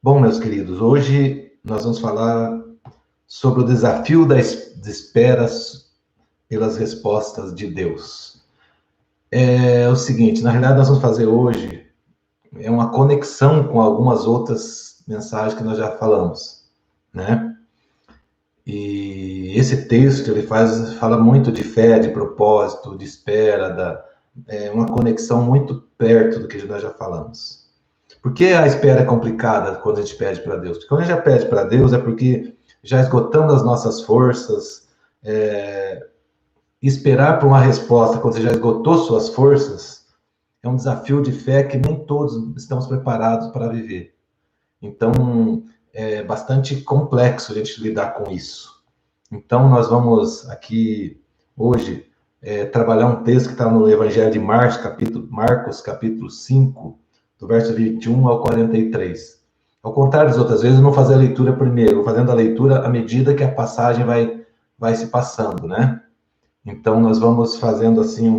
Bom, meus queridos, hoje nós vamos falar sobre o desafio da espera pelas respostas de Deus. É o seguinte, na realidade nós vamos fazer hoje uma conexão com algumas outras mensagens que nós já falamos, né? E esse texto ele fala muito de fé, de propósito, de espera, uma conexão muito perto do que nós já falamos. Por que a espera é complicada quando a gente pede para Deus? Porque quando a gente já pede para Deus é porque já esgotando as nossas forças, esperar por uma resposta quando você já esgotou suas forças é um desafio de fé que nem todos estamos preparados para viver. Então, é bastante complexo a gente lidar com isso. Então, nós vamos aqui hoje trabalhar um texto que está no Evangelho de Marcos, capítulo 5, do verso 21 ao 43. Ao contrário das outras vezes, eu não fazer a leitura primeiro, vou fazendo a leitura à medida que a passagem vai se passando, né? Então, nós vamos fazendo assim um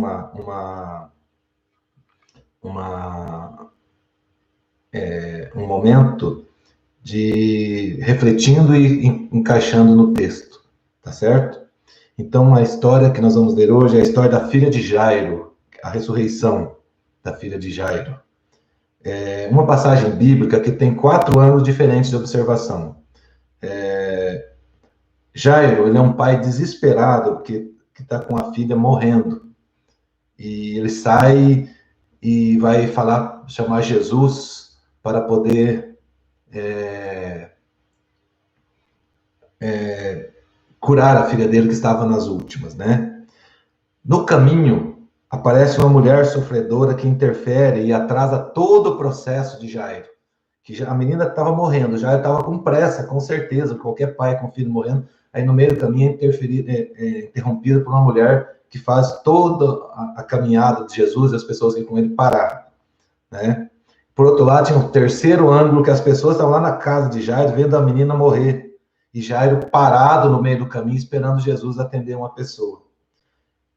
momento de refletindo e encaixando no texto, tá certo? Então, a história que nós vamos ler hoje é a história da filha de Jairo, a ressurreição da filha de Jairo. É uma passagem bíblica que tem 4 ângulos diferentes de observação. Jairo, ele é um pai desesperado que está com a filha morrendo. E ele sai e vai chamar Jesus para poder curar a filha dele que estava nas últimas, né? No caminho, aparece uma mulher sofredora que interfere e atrasa todo o processo de Jairo. Que a menina estava morrendo, Jairo estava com pressa, com certeza, qualquer pai com filho morrendo, aí no meio do caminho é interrompido por uma mulher que faz toda a caminhada de Jesus e as pessoas que com ele parar, né? Por outro lado, tinha um terceiro ângulo que as pessoas estavam lá na casa de Jairo vendo a menina morrer e Jairo parado no meio do caminho esperando Jesus atender uma pessoa.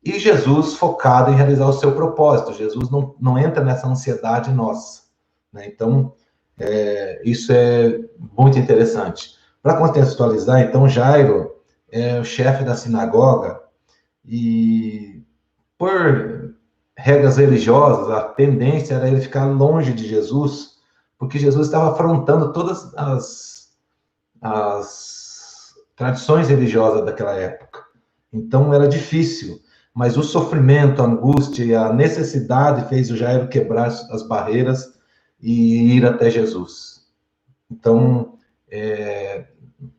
E Jesus focado em realizar o seu propósito. Jesus não entra nessa ansiedade nossa, né? Então, isso é muito interessante. Para contextualizar, então, Jairo é o chefe da sinagoga e, por regras religiosas, a tendência era ele ficar longe de Jesus, porque Jesus estava afrontando todas as tradições religiosas daquela época. Então, era difícil, mas o sofrimento, a angústia e a necessidade fez o Jairo quebrar as barreiras e ir até Jesus. Então,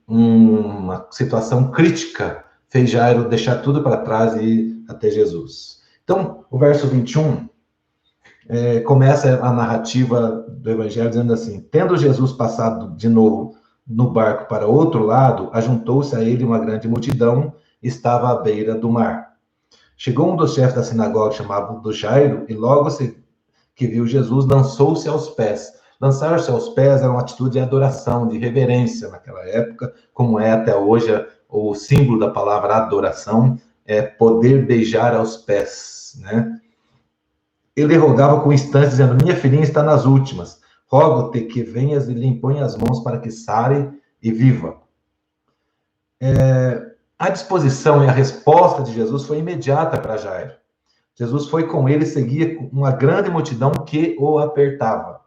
uma situação crítica fez Jairo deixar tudo para trás e ir até Jesus. Então, o verso 21 começa a narrativa do Evangelho dizendo assim: tendo Jesus passado de novo no barco para outro lado, ajuntou-se a ele uma grande multidão, estava à beira do mar. Chegou um dos chefes da sinagoga, chamado Jairo, e logo que viu Jesus, lançou-se aos pés. Lançar-se aos pés era uma atitude de adoração, de reverência naquela época, como é até hoje o símbolo da palavra adoração, é poder beijar aos pés, né? Ele rogava com instância, dizendo: minha filhinha está nas últimas, rogo-te que venhas e lhe impõe as mãos para que sare e viva. A disposição e a resposta de Jesus foi imediata para Jairo. Jesus foi com ele e seguia uma grande multidão que o apertava.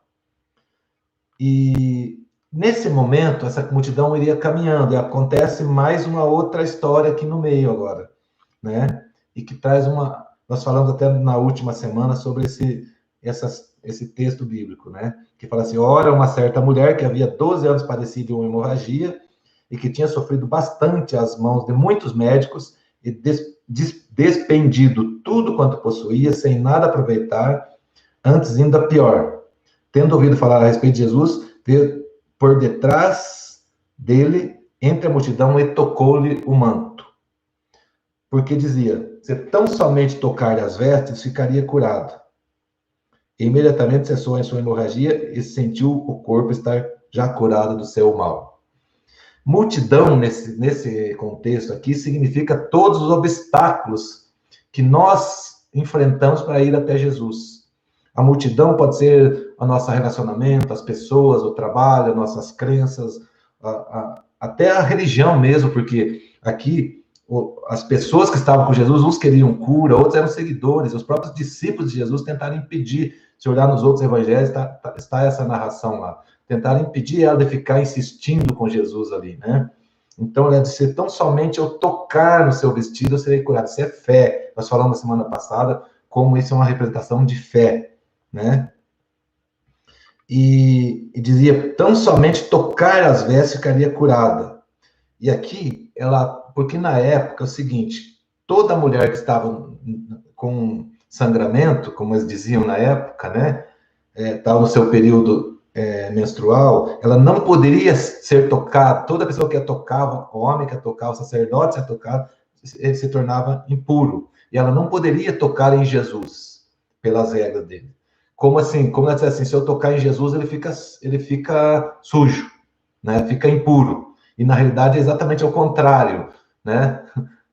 E nesse momento, essa multidão iria caminhando, e acontece mais uma outra história aqui no meio agora, né? E que traz nós falamos até na última semana sobre esse texto bíblico, né? Que fala assim: ora, uma certa mulher que havia 12 anos padecida de uma hemorragia e que tinha sofrido bastante às mãos de muitos médicos e despendido tudo quanto possuía, sem nada aproveitar, antes ainda pior. Tendo ouvido falar a respeito de Jesus, veio por detrás dele, entre a multidão, e tocou-lhe o manto. Porque dizia: se tão somente tocar as vestes, ficaria curado. E imediatamente cessou a sua hemorragia e sentiu o corpo estar já curado do seu mal. Multidão, nesse contexto aqui, significa todos os obstáculos que nós enfrentamos para ir até Jesus. A multidão pode ser o nosso relacionamento, as pessoas, o trabalho, nossas crenças, até a religião mesmo, porque aqui as pessoas que estavam com Jesus, uns queriam cura, outros eram seguidores, os próprios discípulos de Jesus tentaram impedir. Se olhar nos outros evangelhos, está essa narração lá. Tentaram impedir ela de ficar insistindo com Jesus ali, né? Então, ela disse, tão somente eu tocar no seu vestido, eu serei curado. Isso é fé. Nós falamos na semana passada como isso é uma representação de fé, né? E dizia, tão somente tocar as vestes ficaria curada. E aqui, porque na época é o seguinte, toda mulher que estava com sangramento, como eles diziam na época, né? Estava no seu período menstrual, ela não poderia ser tocada, toda pessoa que a tocava, o homem que a tocava, o sacerdote que a tocava, ele se tornava impuro. E ela não poderia tocar em Jesus, pelas regras dele. Como assim? Como ela disse assim, se eu tocar em Jesus, ele fica sujo, né? Fica impuro. E na realidade é exatamente ao contrário, né?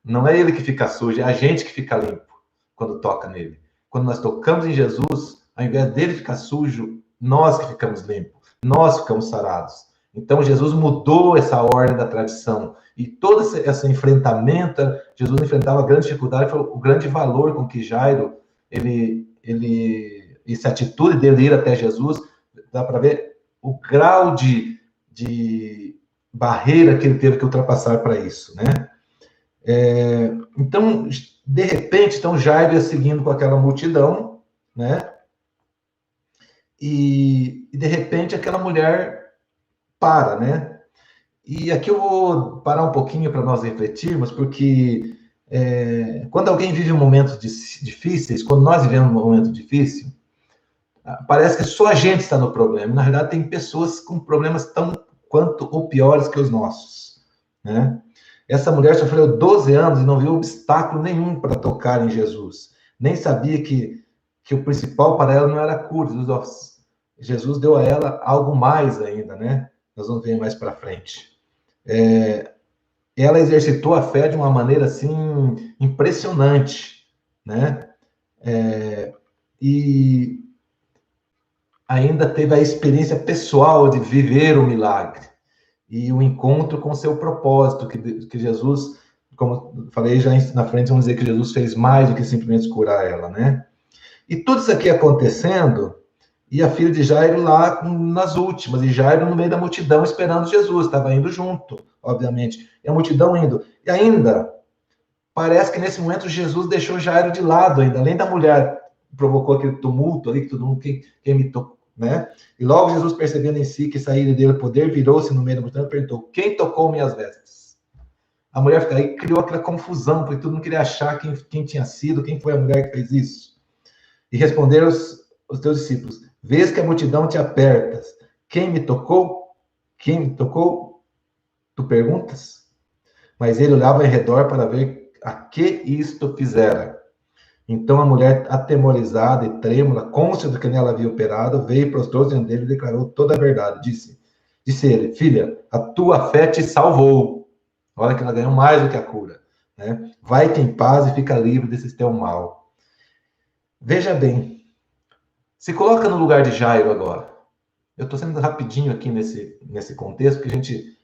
Não é ele que fica sujo, é a gente que fica limpo quando toca nele. Quando nós tocamos em Jesus, ao invés dele ficar sujo, nós que ficamos limpos, nós ficamos sarados. Então, Jesus mudou essa ordem da tradição. E todo esse enfrentamento, Jesus enfrentava grande dificuldade, foi o grande valor com que Jairo, essa atitude dele ir até Jesus, dá para ver o grau de barreira que ele teve que ultrapassar para isso, né? Então, de repente, Jairo ia seguindo com aquela multidão, né? E de repente aquela mulher para, né? E aqui eu vou parar um pouquinho para nós refletirmos, porque quando alguém vive momentos difíceis, quando nós vivemos um momento difícil, parece que só a gente está no problema. Na verdade, tem pessoas com problemas tão quanto ou piores que os nossos, né? Essa mulher sofreu 12 anos e não viu obstáculo nenhum para tocar em Jesus. Nem sabia que o principal para ela não era a cura. Jesus deu a ela algo mais ainda, né? Nós vamos ver mais para frente. Ela exercitou a fé de uma maneira, assim, impressionante, né? E ainda teve a experiência pessoal de viver o milagre e o encontro com o seu propósito, que Jesus, como falei já na frente, vamos dizer que Jesus fez mais do que simplesmente curar ela, né? E tudo isso aqui acontecendo, e a filha de Jairo lá nas últimas, e Jairo no meio da multidão esperando Jesus, estava indo junto, obviamente, e a multidão indo. E ainda, parece que nesse momento Jesus deixou Jairo de lado ainda, além da mulher provocou aquele tumulto ali, que todo mundo, quem me tocou, né? E logo Jesus, percebendo em si que saíra dele o poder, virou-se no meio da multidão e perguntou, quem tocou minhas vestes? A mulher ficou aí, criou aquela confusão, porque todo mundo queria achar quem tinha sido, quem foi a mulher que fez isso. E responderam os teus discípulos, vês que a multidão te apertas, quem me tocou? Quem me tocou? Tu perguntas? Mas ele olhava em redor para ver a que isto fizera. Então a mulher, atemorizada e trêmula, cônscia do que nela havia operado, veio, prostrou-se diante dele e declarou toda a verdade. Disse ele, filha, a tua fé te salvou. Olha que ela ganhou mais do que a cura, né? Vai-te em paz e fica livre desse teu mal. Veja bem, se coloca no lugar de Jairo agora. Eu estou sendo rapidinho aqui nesse contexto, porque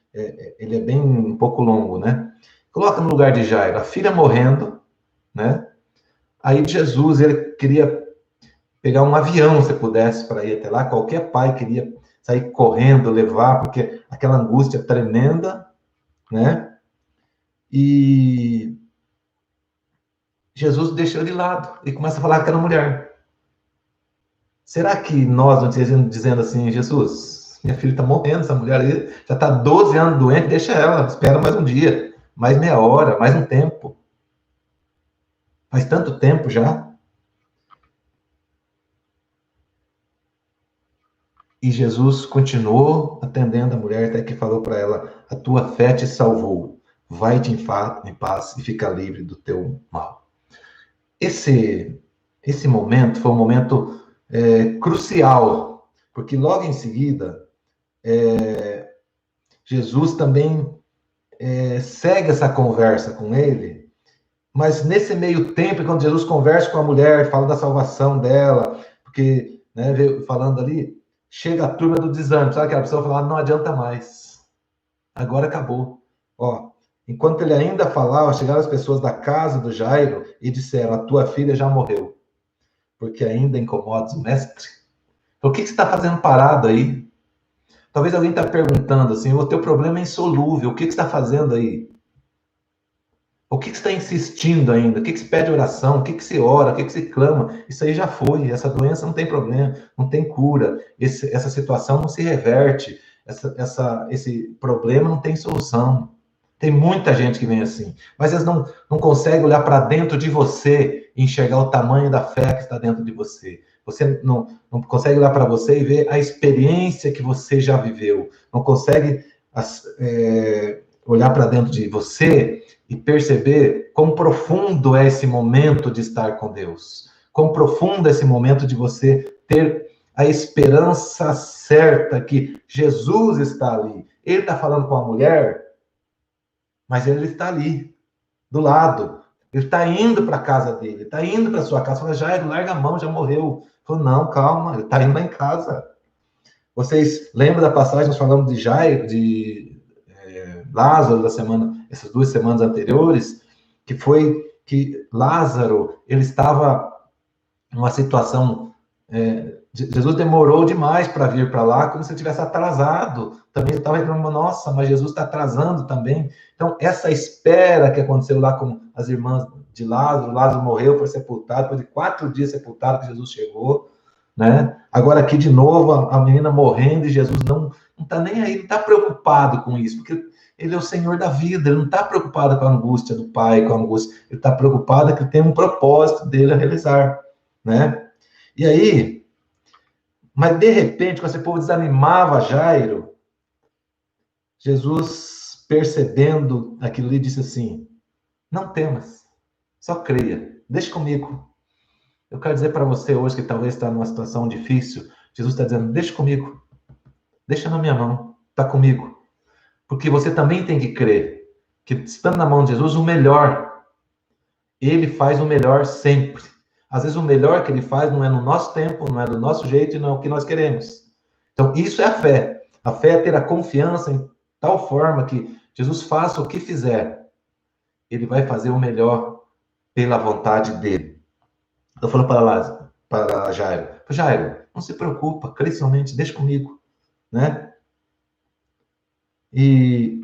ele é bem um pouco longo, né? Coloca no lugar de Jairo, a filha morrendo, né? Aí Jesus, ele queria pegar um avião, se pudesse, para ir até lá. Qualquer pai queria sair correndo, levar, porque aquela angústia tremenda, né? E Jesus deixou de lado e começa a falar com aquela mulher. Será que nós não estamos dizendo assim, Jesus, minha filha está morrendo, essa mulher aí já está 12 anos doente, deixa ela, espera mais um dia, mais meia hora, mais um tempo. Faz tanto tempo já. E Jesus continuou atendendo a mulher até que falou para ela, a tua fé te salvou, vai-te em paz e fica livre do teu mal. Esse momento foi um momento crucial, porque logo em seguida, Jesus também segue essa conversa com ele, mas nesse meio tempo, quando Jesus conversa com a mulher, fala da salvação dela, porque, né, falando ali, chega a turma do desânimo, sabe aquela pessoa fala, não adianta mais, agora acabou. Ó, enquanto ele ainda falava, chegaram as pessoas da casa do Jairo e disseram, a tua filha já morreu, porque ainda incomodas o mestre. Então, o que você está fazendo parado aí? Talvez alguém está perguntando assim, o teu problema é insolúvel, o que você está fazendo aí? O que você está insistindo ainda? O que você pede oração? O que você ora? O que você clama? Isso aí já foi. Essa doença não tem problema, não tem cura. Essa situação não se reverte. Esse problema não tem solução. Tem muita gente que vem assim, mas eles não conseguem olhar para dentro de você e enxergar o tamanho da fé que está dentro de você. Você não consegue olhar para você e ver a experiência que você já viveu. Não consegue olhar para dentro de você e perceber quão profundo é esse momento de estar com Deus. Quão profundo é esse momento de você ter a esperança certa que Jesus está ali. Ele está falando com a mulher, mas ele está ali, do lado. Ele está indo para a casa dele, está indo para a sua casa. Fala, Jairo, larga a mão, já morreu. Falou, não, calma, ele está indo lá em casa. Vocês lembram da passagem, nós falamos de Jairo, de Lázaro, essas 2 semanas anteriores, que foi que Lázaro, ele estava numa situação... Jesus demorou demais para vir para lá, como se ele tivesse atrasado. Também ele estava reclamando, nossa, mas Jesus está atrasando também. Então, essa espera que aconteceu lá com as irmãs de Lázaro morreu, foi sepultado, depois de 4 dias sepultado que Jesus chegou, né? Agora aqui de novo, a menina morrendo e Jesus não está nem aí, não está preocupado com isso, porque ele é o Senhor da vida, ele não está preocupado com a angústia do pai, com a angústia, ele está preocupado que tem um propósito dele a realizar, né? E aí, mas de repente, quando esse povo desanimava Jairo, Jesus, percebendo aquilo ali, disse assim, não temas, só creia, deixa comigo. Eu quero dizer para você hoje, que talvez está numa situação difícil, Jesus está dizendo, deixa comigo, deixa na minha mão, está comigo. Porque você também tem que crer, que estando na mão de Jesus, o melhor, ele faz o melhor sempre. Às vezes o melhor que ele faz não é no nosso tempo, não é do nosso jeito, não é o que nós queremos. Então, isso é a fé. A fé é ter a confiança em tal forma que Jesus faça o que fizer, ele vai fazer o melhor pela vontade dele. Eu falo para Jairo, Jairo, não se preocupa, crê somente, deixa comigo, né? E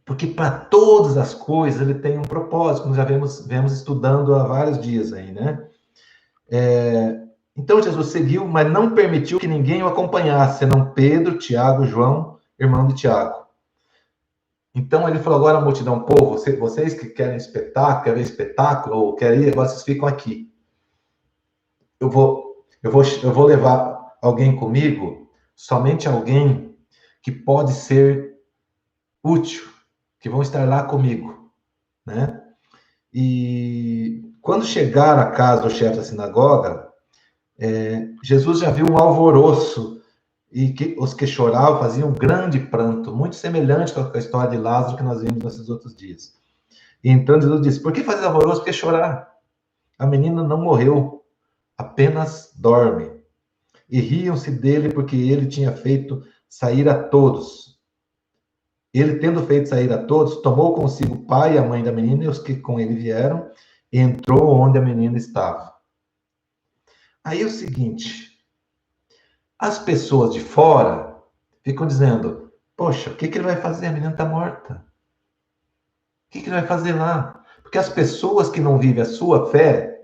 porque para todas as coisas ele tem um propósito, nós já vemos estudando há vários dias aí, né? Então Jesus seguiu, mas não permitiu que ninguém o acompanhasse, senão Pedro, Tiago, João, irmão de Tiago. Então ele falou, agora a multidão, povo, vocês que querem ver espetáculo, ou querem ir, agora vocês ficam aqui. Eu vou levar alguém comigo, somente alguém que pode ser útil, que vão estar lá comigo, né? E quando chegaram à casa do chefe da sinagoga, Jesus já viu um alvoroço, e que os que choravam faziam um grande pranto, muito semelhante com a história de Lázaro que nós vimos nesses outros dias. E então Jesus disse, por que fazer alvoroço? Por que chorar? A menina não morreu, apenas dorme. E riam-se dele porque ele tinha feito sair a todos. Ele, tendo feito sair a todos, tomou consigo o pai e a mãe da menina e os que com ele vieram, e entrou onde a menina estava. Aí é o seguinte, as pessoas de fora ficam dizendo, poxa, o que ele vai fazer? A menina está morta. O que ele vai fazer lá? Porque as pessoas que não vivem a sua fé,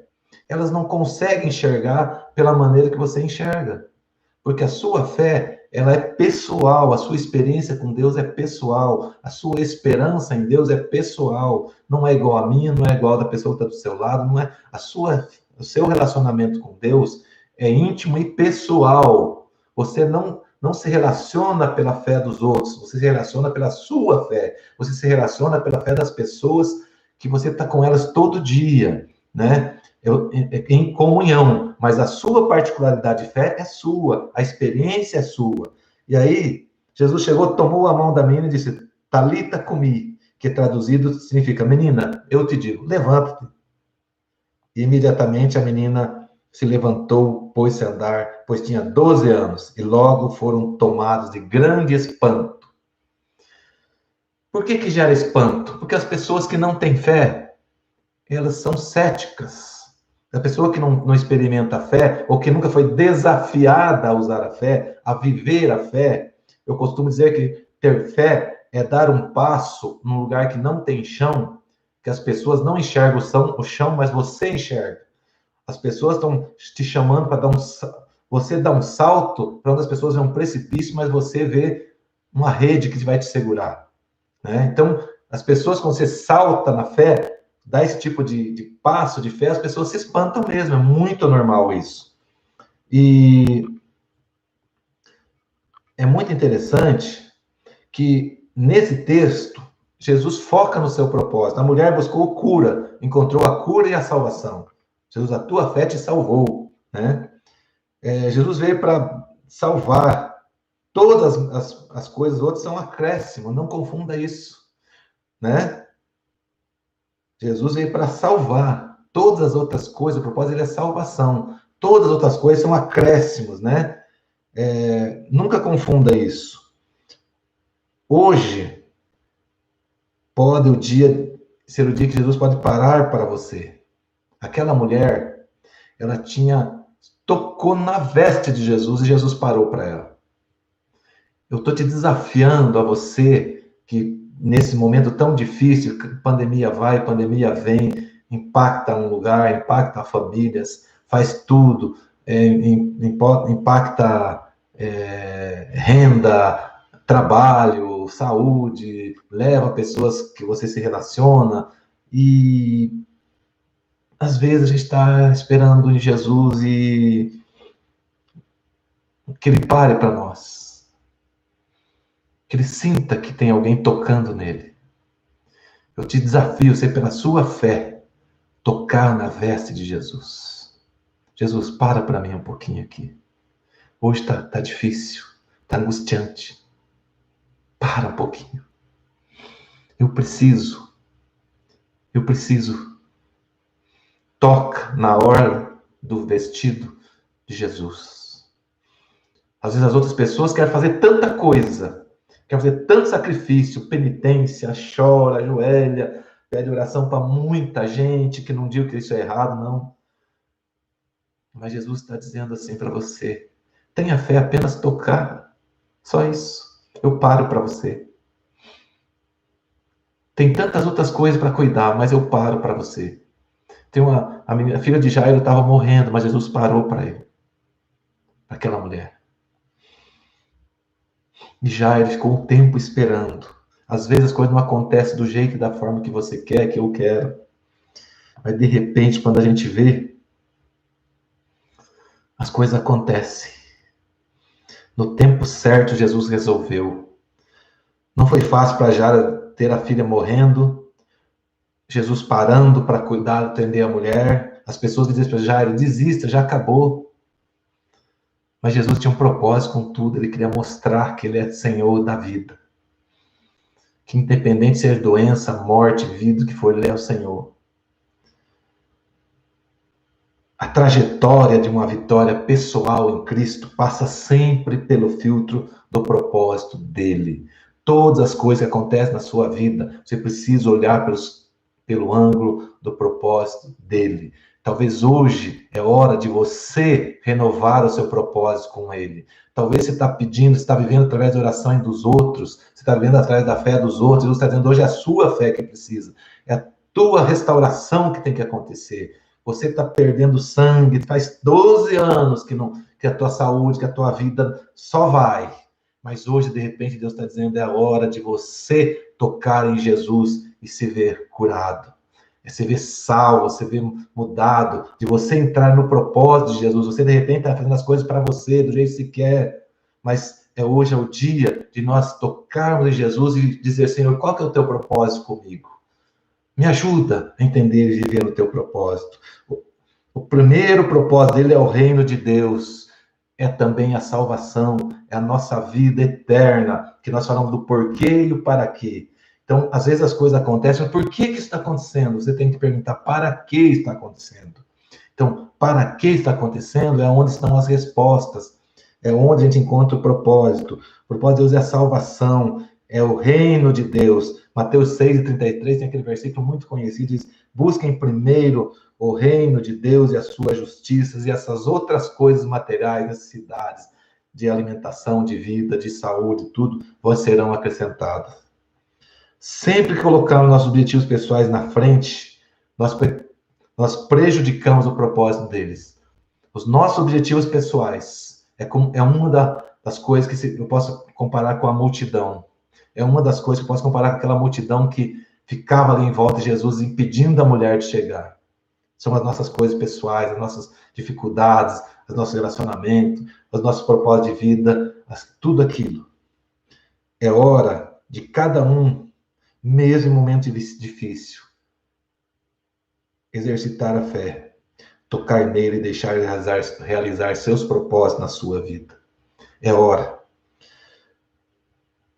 elas não conseguem enxergar pela maneira que você enxerga. Porque a sua fé, ela é pessoal, a sua experiência com Deus é pessoal, a sua esperança em Deus é pessoal, não é igual a minha, não é igual a da pessoa que está do seu lado, não é o seu relacionamento com Deus é íntimo e pessoal. Você não se relaciona pela fé dos outros, você se relaciona pela sua fé, você se relaciona pela fé das pessoas que você está com elas todo dia, né? Em comunhão, mas a sua particularidade de fé é sua, a experiência é sua. E aí, Jesus chegou, tomou a mão da menina e disse, Talita cumi, que traduzido significa, menina, eu te digo, levanta-te. E imediatamente a menina se levantou, pôs-se a andar, pois tinha 12 anos, e logo foram tomados de grande espanto. Por que gera espanto? Porque as pessoas que não têm fé, elas são céticas. A pessoa que não experimenta a fé, ou que nunca foi desafiada a usar a fé, a viver a fé, eu costumo dizer que ter fé é dar um passo num lugar que não tem chão, que as pessoas não enxergam o chão, mas você enxerga. As pessoas estão te chamando para você dar um salto para onde as pessoas vêem um precipício, mas você vê uma rede que vai te segurar. Né? Então, as pessoas, quando você salta na fé, dá esse tipo de passo de fé, as pessoas se espantam mesmo, é muito normal isso. E é muito interessante que, nesse texto, Jesus foca no seu propósito. A mulher buscou cura, encontrou a cura e a salvação. Jesus, a tua fé te salvou. Né? Jesus veio para salvar. Todas as coisas outras são acréscimo, não confunda isso. Né? Jesus veio para salvar. Todas as outras coisas, o propósito dele é salvação. Todas as outras coisas são acréscimos, né? Nunca confunda isso. Hoje pode ser o dia que Jesus pode parar para você. Aquela mulher, ela tocou na veste de Jesus e Jesus parou para ela. Eu estou te desafiando a você que nesse momento tão difícil, pandemia vai, pandemia vem, impacta um lugar, impacta famílias, faz tudo, impacta renda, trabalho, saúde, leva pessoas que você se relaciona e às vezes a gente está esperando em Jesus e que ele pare para nós, que ele sinta que tem alguém tocando nele. Eu te desafio, você pela sua fé, tocar na veste de Jesus. Jesus, para mim um pouquinho aqui. Hoje tá difícil, tá angustiante. Para um pouquinho. Eu preciso. Toca na orla do vestido de Jesus. Às vezes as outras pessoas querem fazer tanta coisa, querem fazer tanto sacrifício, penitência, chora, ajoelha, pede oração para muita gente, que não digo que isso é errado, não. Mas Jesus está dizendo assim para você, tenha fé, apenas tocar, só isso. Eu paro para você. Tem tantas outras coisas para cuidar, mas eu paro para você. A filha de Jairo estava morrendo, mas Jesus parou para ele, para aquela mulher. E Jairo ficou um tempo esperando. Às vezes as coisas não acontecem do jeito e da forma que você quer, que eu quero. Mas de repente, quando a gente vê, as coisas acontecem. No tempo certo, Jesus resolveu. Não foi fácil para Jairo ter a filha morrendo, Jesus parando para cuidar, atender a mulher. As pessoas diziam para Jairo, desista, já acabou. Mas Jesus tinha um propósito com tudo, ele queria mostrar que ele é Senhor da vida. Que independente de ser doença, morte, vida, o que for, ele é o Senhor. A trajetória de uma vitória pessoal em Cristo passa sempre pelo filtro do propósito dele. Todas as coisas que acontecem na sua vida, você precisa olhar pelo ângulo do propósito dele. Talvez hoje é hora de você renovar o seu propósito com ele. Talvez você está pedindo, você está vivendo através da oração dos outros, você está vivendo através da fé dos outros, Jesus está dizendo hoje é a sua fé que precisa. É a tua restauração que tem que acontecer. Você está perdendo sangue, faz 12 anos que a tua saúde, que a tua vida só vai. Mas hoje, de repente, Deus está dizendo, é a hora de você tocar em Jesus e se ver curado. É se ver salvo, se ver mudado, de você entrar no propósito de Jesus. Você, de repente, está fazendo as coisas para você, do jeito que você quer. Mas hoje é o dia de nós tocarmos em Jesus e dizer, Senhor, qual que é o teu propósito comigo? Me ajuda a entender e viver o teu propósito. O primeiro propósito dele é o reino de Deus. É também a salvação, é a nossa vida eterna, que nós falamos do porquê e o para quê. Então, às vezes as coisas acontecem, mas por que isso está acontecendo? Você tem que perguntar para que está acontecendo. Então, para que está acontecendo, é onde estão as respostas, é onde a gente encontra o propósito. O propósito de Deus é a salvação, é o reino de Deus. Mateus 6:33 tem aquele versículo muito conhecido, diz: busquem primeiro o reino de Deus e a sua justiça, e essas outras coisas materiais, necessidades de alimentação, de vida, de saúde, tudo, vos serão acrescentadas. Sempre que colocamos nossos objetivos pessoais na frente, nós prejudicamos o propósito deles. Os nossos objetivos pessoais é uma das coisas que eu posso comparar com a multidão. É uma das coisas que eu posso comparar com aquela multidão que ficava ali em volta de Jesus, impedindo a mulher de chegar. São as nossas coisas pessoais, as nossas dificuldades, os nossos relacionamentos, os nossos propósitos de vida, tudo aquilo. É hora de cada um, mesmo em momento difícil, exercitar a fé, tocar nele e deixar ele realizar seus propósitos na sua vida. É hora.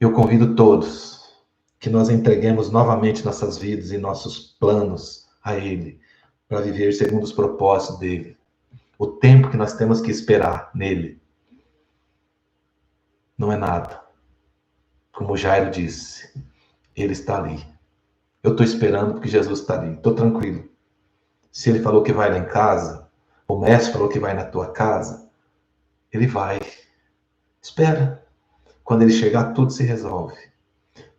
Eu convido todos que nós entreguemos novamente nossas vidas e nossos planos a ele, para viver segundo os propósitos dele. O tempo que nós temos que esperar nele não é nada. Como Jairo disse, ele está ali. Eu estou esperando porque Jesus está ali. Estou tranquilo. Se ele falou que vai lá em casa, o mestre falou que vai na tua casa, ele vai. Espera. Quando ele chegar, tudo se resolve.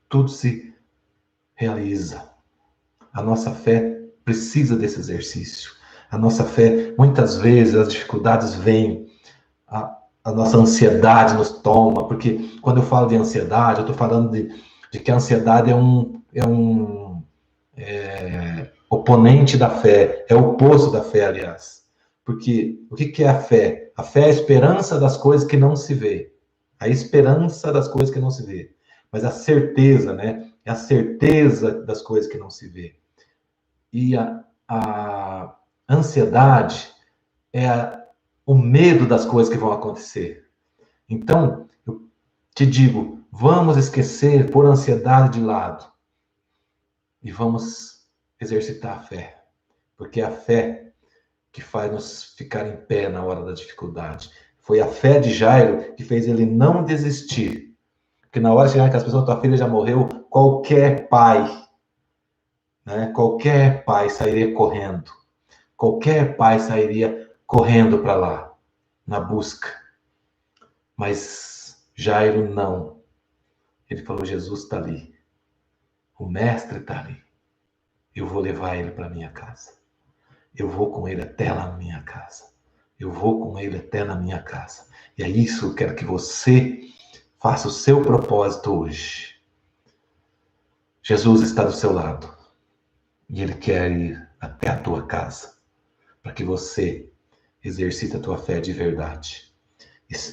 Tudo se realiza. A nossa fé precisa desse exercício. A nossa fé, muitas vezes, as dificuldades vêm, a nossa ansiedade nos toma, porque quando eu falo de ansiedade, eu estou falando de que a ansiedade é um oponente da fé, é o oposto da fé, aliás. Porque o que é a fé? A fé é a esperança das coisas que não se vê. A esperança das coisas que não se vê. Mas a certeza, né? É a certeza das coisas que não se vê. E a ansiedade é o medo das coisas que vão acontecer. Então, eu te digo, vamos esquecer, pôr a ansiedade de lado. E vamos exercitar a fé. Porque é a fé que faz nos ficar em pé na hora da dificuldade. Foi a fé de Jairo que fez ele não desistir. Porque na hora de chegar que as pessoas, tua filha já morreu, qualquer pai, né? Qualquer pai sairia correndo. Qualquer pai sairia correndo para lá, na busca. Mas Jairo não. Ele falou, Jesus está ali. O mestre está ali. Eu vou levar ele para minha casa. Eu vou com ele até lá na minha casa. Eu vou com ele até na minha casa. E é isso que eu quero que você faça o seu propósito hoje. Jesus está do seu lado. E ele quer ir até a tua casa. Para que você exercite a tua fé de verdade.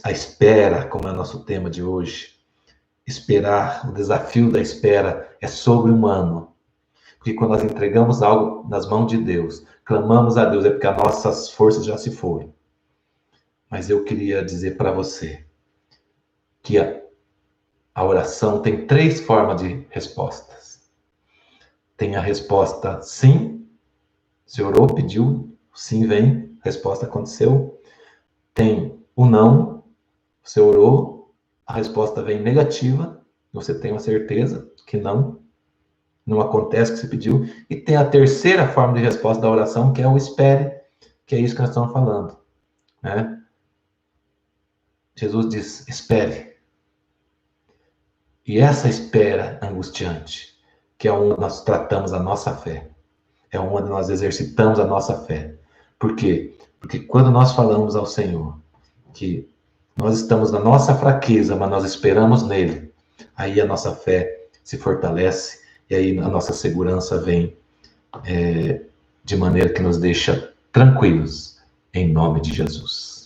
A espera, como é o nosso tema de hoje. Esperar, o desafio da espera é sobre-humano. Porque quando nós entregamos algo nas mãos de Deus, clamamos a Deus, é porque as nossas forças já se foram. Mas eu queria dizer para você que a oração tem 3 formas de respostas. Tem a resposta sim, você orou, pediu, sim vem, a resposta aconteceu. Tem o não, você orou, a resposta vem negativa, você tem uma certeza que não acontece o que você pediu. E tem a terceira forma de resposta da oração, que é o espere, que é isso que nós estamos falando, né? Jesus diz, espere. E essa espera angustiante, que é onde nós tratamos a nossa fé, é onde nós exercitamos a nossa fé. Por quê? Porque quando nós falamos ao Senhor que nós estamos na nossa fraqueza, mas nós esperamos nele, aí a nossa fé se fortalece e aí a nossa segurança vem de maneira que nos deixa tranquilos, em nome de Jesus.